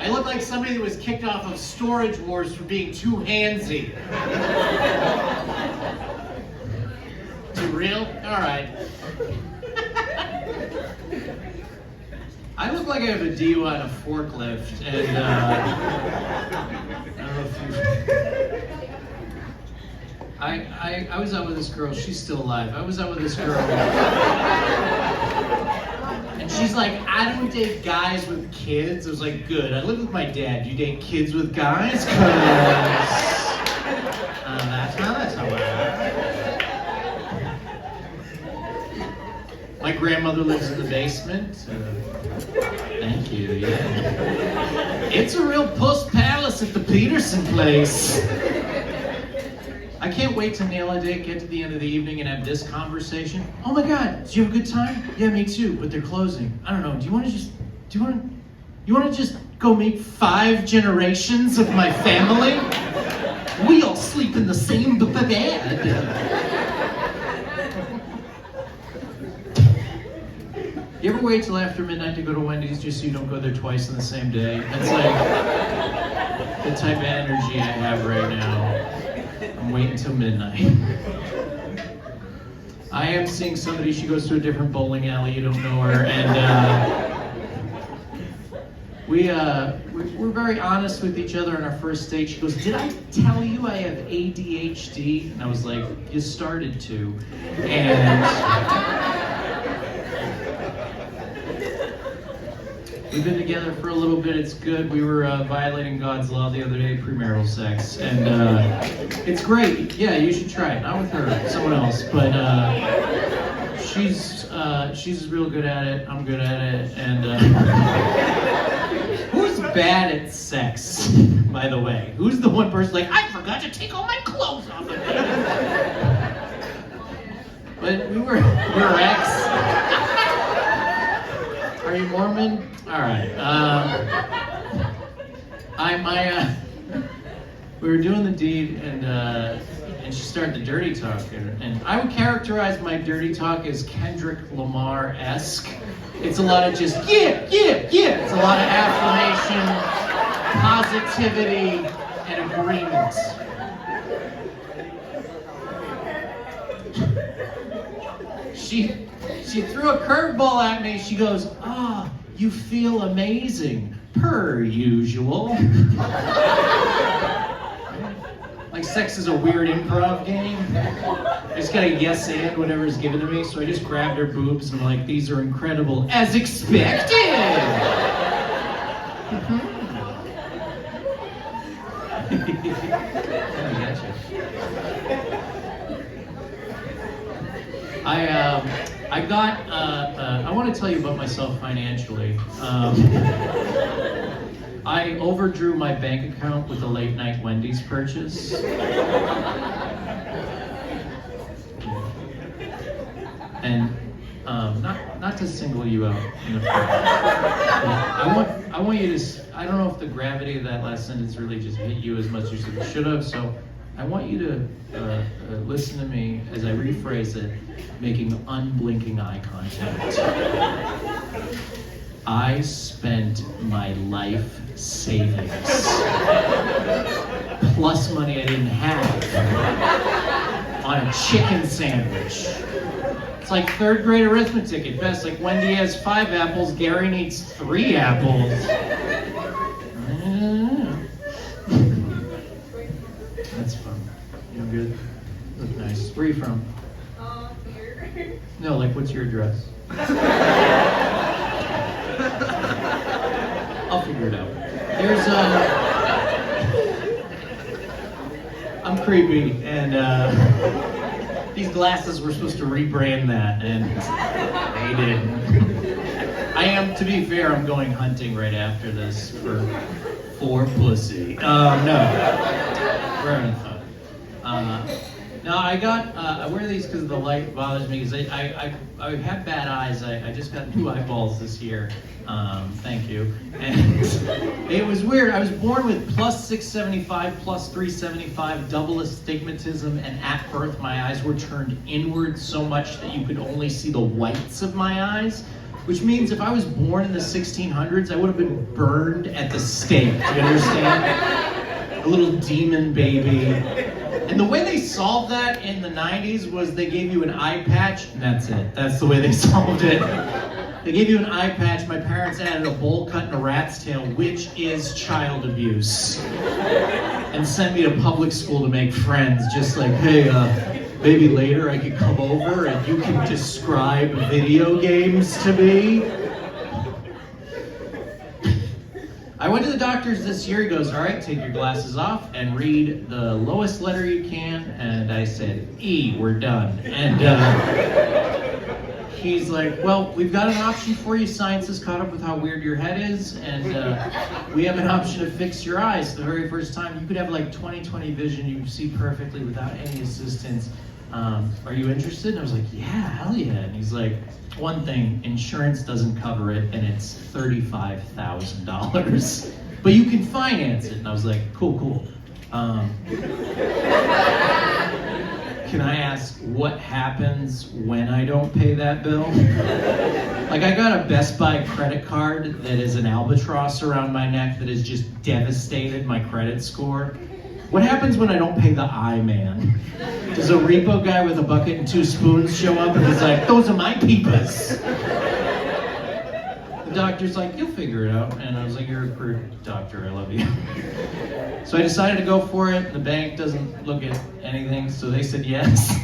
I look like somebody that was kicked off of Storage Wars for being too handsy. Too real? All right. I look like I have a DUI on a forklift, and I don't know if you... I was out with this girl, she's still alive. I was out with this girl, and she's like, I don't date guys with kids. I was like, good, I live with my dad. Do you date kids with guys? Cause that's how it is. My grandmother lives in the basement. Thank you, yeah. It's a real puss palace at the Peterson place. I can't wait to nail a date, get to the end of the evening, and have this conversation. Oh my God, did you have a good time? Yeah, me too, but they're closing. I don't know, you want to just go meet 5 generations of my family? We all sleep in the same bed. You ever wait till after midnight to go to Wendy's just so you don't go there twice in the same day? That's like the type of energy I have right now. I'm waiting until midnight. I am seeing somebody, she goes to a different bowling alley, you don't know her, and we're very honest with each other on our first date. She goes, did I tell you I have ADHD? And I was like, you started to. And we've been together for a little bit, it's good. We were violating God's law the other day, premarital sex, and it's great. Yeah, you should try it. Not with her, someone else, but she's real good at it, I'm good at it, and who's bad at sex, by the way? Who's the one person like, I forgot to take all my clothes off of me? But we were ex. Are you Mormon? All right. We were doing the deed, and she started the dirty talk, and I would characterize my dirty talk as Kendrick Lamar-esque. It's a lot of just yeah. It's a lot of affirmation, positivity, and agreement. She threw a curveball at me. She goes, you feel amazing, per usual. Like sex is a weird improv game. I just gotta yes and whatever's given to me, so I just grabbed her boobs and I'm like, these are incredible, as expected! I want to tell you about myself financially. I overdrew my bank account with a late night Wendy's purchase. And not to single you out in the front. I want you to, I don't know if the gravity of that last sentence really just hit you as much as it should have, so I want you to listen to me as I rephrase it, making unblinking eye contact. I spent my life savings, plus money I didn't have, on a chicken sandwich. It's like 3rd grade arithmetic at best. Like Wendy has 5 apples, Gary needs 3 apples. That's fun. You good? Look nice. Where are you from? Here. No, like what's your address? I'll figure it out. There's I'm creepy, and these glasses were supposed to rebrand that, and they didn't. I am, to be fair, I'm going hunting right after this for pussy. No. We're having fun. No, I wear these because the light bothers me, because I have bad eyes. I just got new eyeballs this year. Thank you. And it was weird. I was born with plus 675, plus 375, double astigmatism, and at birth my eyes were turned inward so much that you could only see the whites of my eyes. which means if I was born in the 1600s, I would have been burned at the stake. Do you understand? A little demon baby. And the way they solved that in the 90s was they gave you an eye patch, and that's it. That's the way they solved it. They gave you an eye patch. My parents added a bowl cut and a rat's tail, which is child abuse. And sent me to public school to make friends, just like, hey, maybe later I could come over and you can describe video games to me. I went to the doctor's this year. He goes, all right, take your glasses off and read the lowest letter you can. And I said, E, we're done. And he's like, well, we've got an option for you. Science has caught up with how weird your head is. And we have an option to fix your eyes. The very first time, you could have like 20/20 vision. You can see perfectly without any assistance. Are you interested? And I was like, yeah, hell yeah. And he's like, one thing, insurance doesn't cover it, and it's $35,000. But you can finance it. And I was like, cool. Can I ask what happens when I don't pay that bill? Like, I got a Best Buy credit card that is an albatross around my neck that has just devastated my credit score. What happens when I don't pay the eye man? Does a repo guy with a bucket and 2 spoons show up and he's like, those are my peepas? The doctor's like, you'll figure it out. And I was like, you're a good doctor, I love you. So I decided to go for it. The bank doesn't look at anything, so they said yes.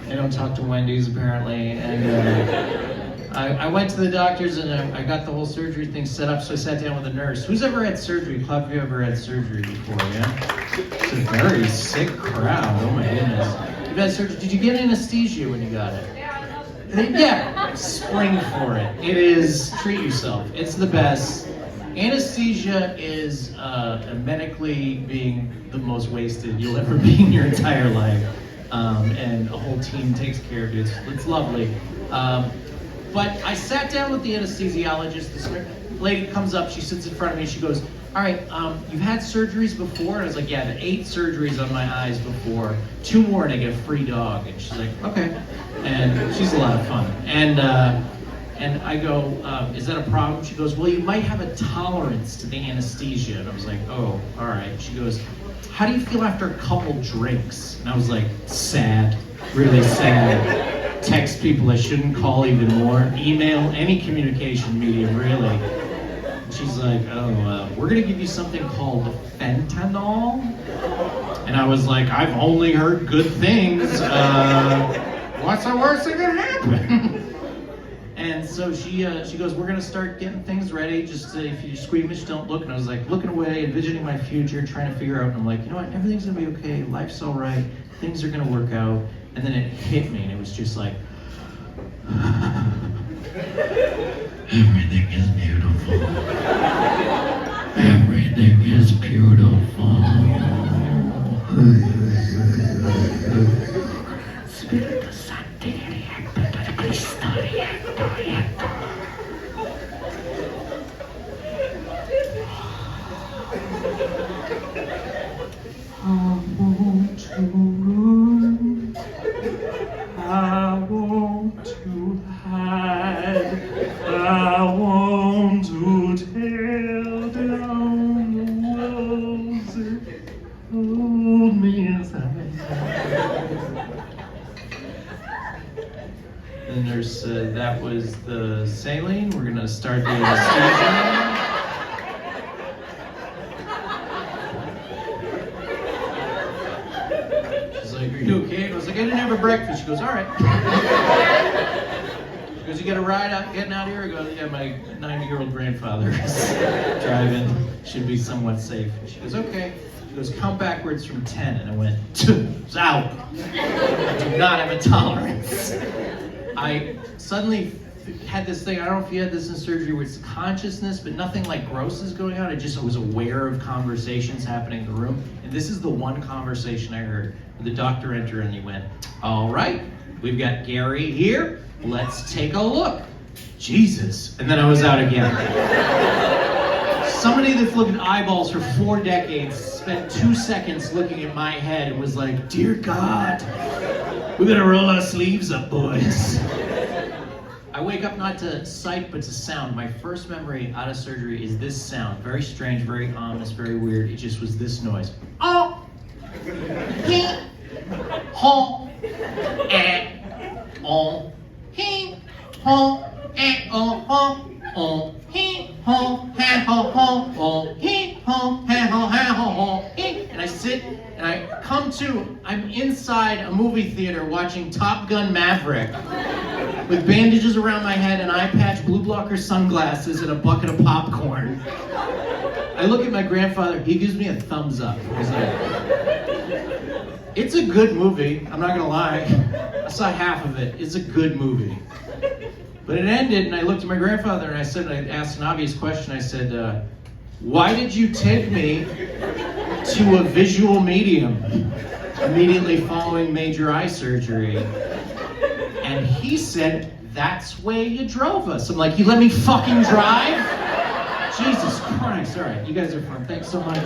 They don't talk to Wendy's apparently. And I went to the doctors and I got the whole surgery thing set up, so I sat down with a nurse. Who's ever had surgery? Clap if you ever had surgery before, yeah? It's a very sick crowd, oh my goodness. You've had surgery. Did you get anesthesia when you got it? Yeah, spring for it. It is, treat yourself. It's the best. Anesthesia is medically being the most wasted you'll ever be in your entire life. And a whole team takes care of you. It's lovely. But I sat down with the anesthesiologist. This lady comes up, she sits in front of me, she goes, all right, you've had surgeries before? And I was like, yeah, I've had 8 surgeries on my eyes before, 2 more and I get a free dog. And she's like, okay. And she's a lot of fun. And I go, is that a problem? She goes, well, you might have a tolerance to the anesthesia. And I was like, oh, all right. She goes, how do you feel after a couple drinks? And I was like, sad, really sad. Text people I shouldn't call even more. Email, any communication medium, really. And she's like, oh, we're gonna give you something called fentanyl. And I was like, I've only heard good things. What's the worst that can happen? And so she goes, we're gonna start getting things ready. Just if you're squeamish, don't look. And I was like, looking away, envisioning my future, trying to figure out. And I'm like, you know what? Everything's gonna be okay. Life's all right. Things are gonna work out. And then it hit me, and it was just like, everything is beautiful. Everything is beautiful. Spirito Santo, Cristo, I want to hide, I want to tear down the walls and hold me inside. The nurse said that was the saline. We're gonna start the anesthesia. Like, are you okay? And I was like, I didn't have a breakfast. She goes, all right. She goes, you got a ride out, getting out here? I go, yeah, my 90-year-old grandfather is driving. Should be somewhat safe. She goes, okay. She goes, count backwards from 10. And I went, it's out. I do not have a tolerance. I suddenly had this thing, I don't know if you had this in surgery, where it's consciousness, but nothing like gross is going on. I just was aware of conversations happening in the room. And this is the one conversation I heard. The doctor entered and he went, all right, we've got Gary here. Let's take a look. Jesus. And then I was out again. Somebody that's looked at eyeballs for 4 decades spent 2 seconds looking at my head and was like, dear God, we better roll our sleeves up, boys. I wake up not to sight, but to sound. My first memory out of surgery is this sound. Very strange, very ominous, very weird. It just was this noise. Oh! He! Ho! Eh! Oh! He! Ho! Eh! Oh! Ho! Oh! He! Ho! Ha! Ho! Ho! Oh! He! Ho! Ha! Ho! Ha! Ho! Ho! He! And I sit and I come to, I'm inside a movie theater watching Top Gun Maverick with bandages around my head, an eye patch, blue blocker sunglasses, and a bucket of popcorn. I look at my grandfather, he gives me a thumbs up. He's like, it's a good movie, I'm not gonna lie. I saw half of it, it's a good movie. But it ended, and I looked at my grandfather and I asked an obvious question. I said, why did you take me to a visual medium immediately following major eye surgery? And he said, that's where you drove us. I'm like, you let me fucking drive? Jesus Christ. All right, you guys are fun. Thanks so much.